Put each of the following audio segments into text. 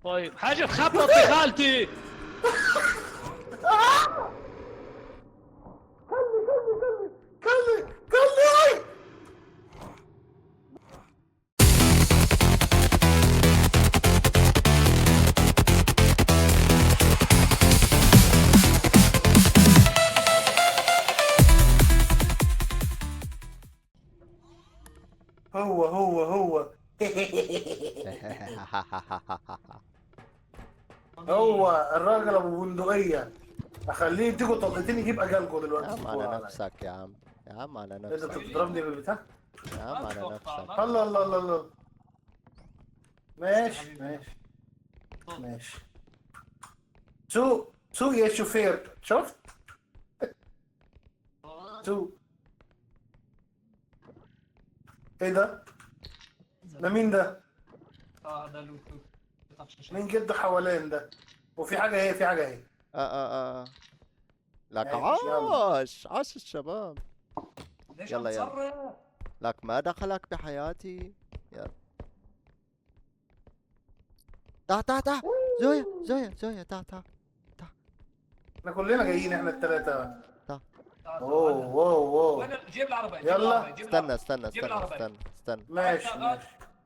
طيب حاجة تخبط في خالتي. كلي. هو هو الراجل ابو بندقية. اخليه يديكوا طلقتين يجيب اجالكوا يا دلوقتي عم تفكوا على عليا. نفسك يا عم. يا عم على ايه ده انت نفسك. بتضربني بالبتاع؟ يا عم على نفسك. الله الله الله الله. ماشي حبيبي. ماشي ماشي. سوق يا شوفير، شفت؟ سوق. ايه ده؟ ده مين ده؟ ده لوتو. مين جده حوالين ده؟ وفي حاجة اهي، في حاجة اهي. لك ماشي يلا. عاش الشباب. ليش يلا يلا. متصرف؟ لك ما دخلك بحياتي. يلا تعال زويا تعال. احنا كلنا جايين، احنا التلاتة. تعال. اوه. وين جيب العربية؟ يلا. استنى. ماشي.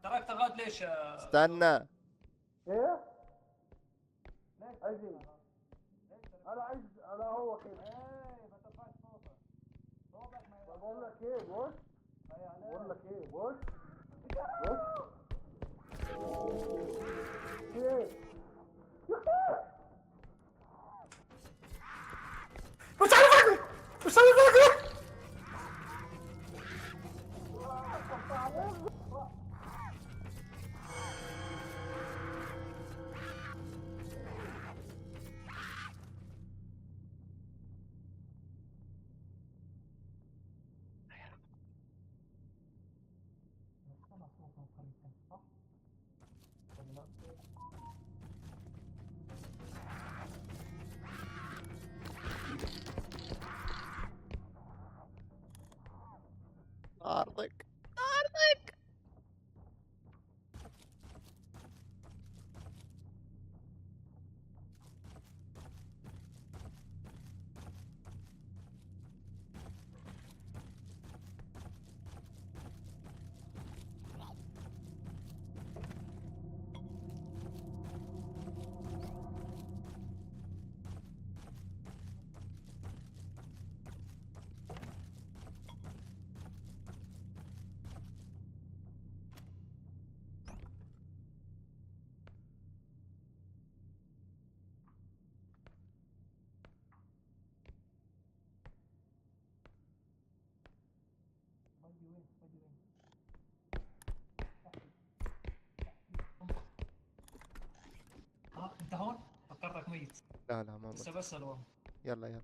تراك تغاد ليش؟ استنى. ايه؟ عايز ايه؟ انا عايز، انا هو كده. بقول لك ايه، بص. ايه؟ مش عارف اجري. ارضك. انت هون؟ فكرتك ميت. لا ما مت. بس الوان. يلا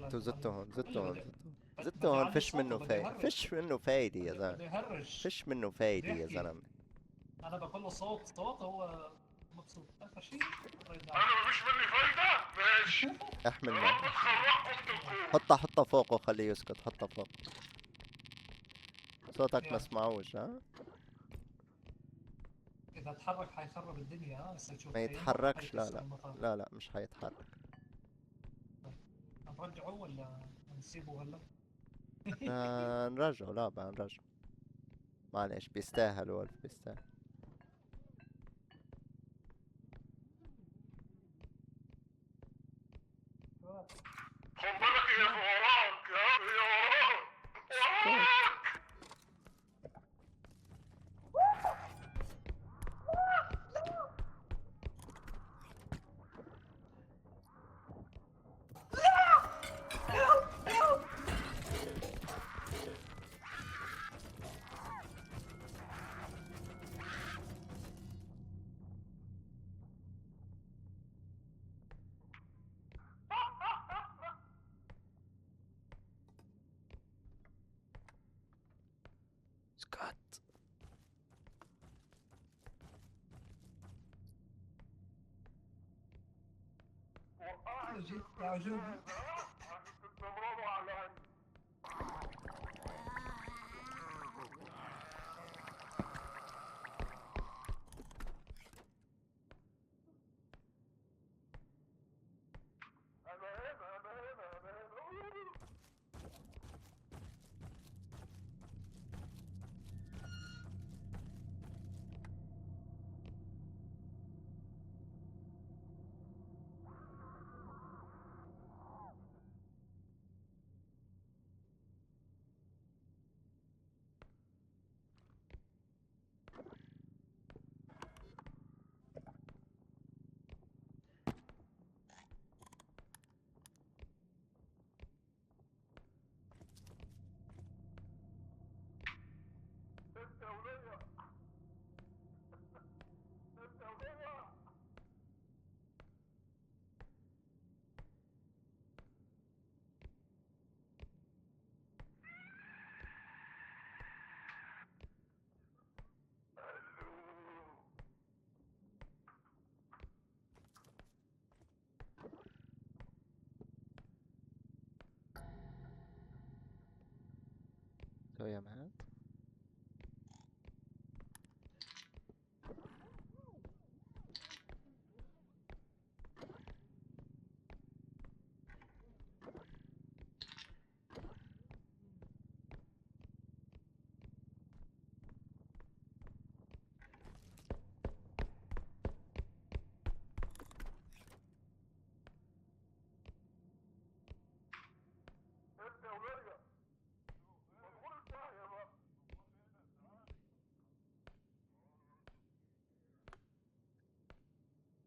زدتوا بده هون. يعلي صوته، بده يهرج. فيش منه فايدة يا بده زلمة. يهرج. فيش منه فايدة يا يحكي. زلمة. انا بقول له صوت هو مبسوط. اخر شيء انا مفيش مني فايدة. ماشي. احمل يا معه. رب تخرجكم تلقوه. حطه فوقه خليه يسكت. حطه فوق. صوتك ما اسمعوش ها. اذا تحرك حيخرب الدنيا. هسه تشوف ما يتحركش. لا مش حيتحرك. نرجعه ولا نسيبه هلا؟ نرجعه. لا بقى نرجعه. معلش بيستاهل ولف بيستاهل. خد بالك هي وراك، هي وراك. اسكت. يعجبني. تستمروا على زويا مات.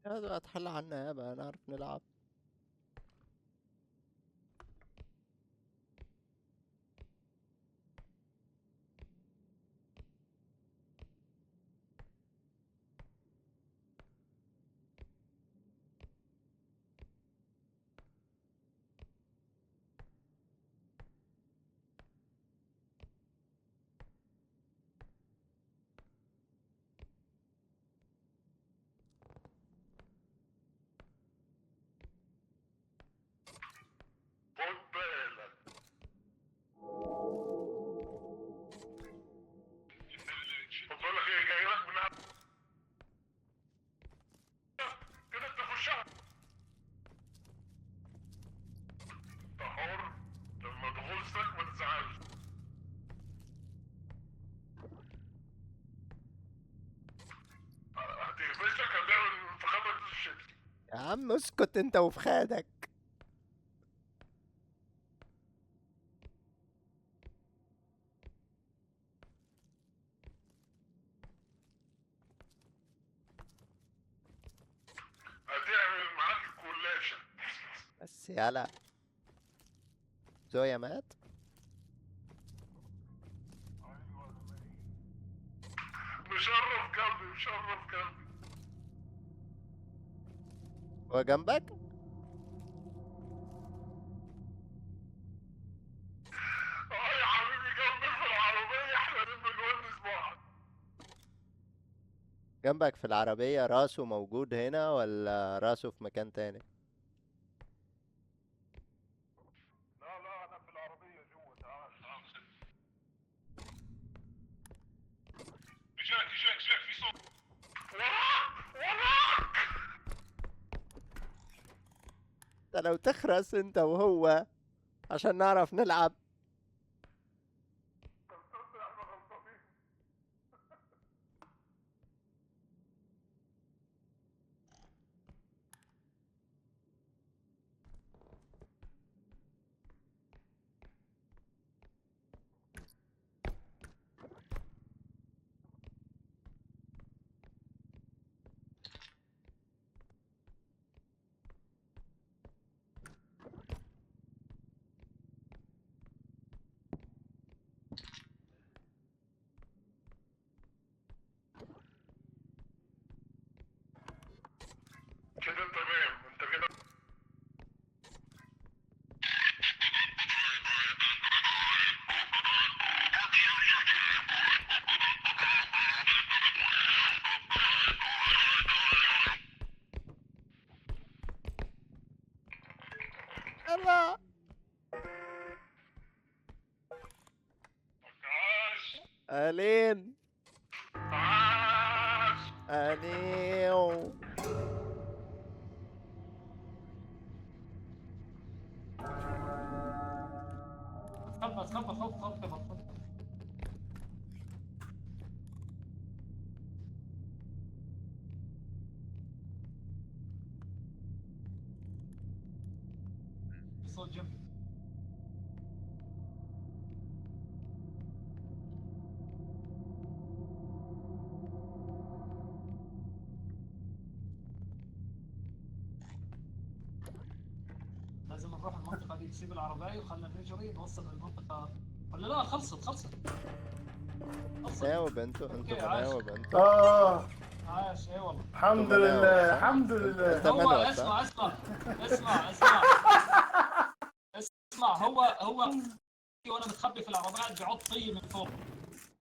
هذا اتحلى عنا يابا، نعرف نلعب. يا عم اسكت انت وفخادك. هتعمل معاك كلاشة. بس يلا. زويا مات. مشرف قلبي مشرف قلبي. هو جنبك؟ يا حبيبي جنبي في العربية، احنا بنونس بعض. جنبك في العربية. راسه موجود هنا ولا راسه في مكان تاني؟ لا انا في العربية جوا. تعال اجاك في صوت. وراك انت لو تخرس انت وهو عشان نعرف نلعب. كده تمام. انت كده يلا. عاش الين. عاش. انيو. خبط. صوت جنبي. لازم نروح المنطقة دي، نسيب العربية وخلنا نجري نوصل للمنطقة. ولا لا، خلصت. ناوب انتو أوكي، عاش. بناوب انتو. عاش. اي والله. الحمد طب أنا لله صح؟ الحمد لله. انت هو منوب صح؟ اسمع هو وانا متخبي في العربيات بيعض طي من فوق.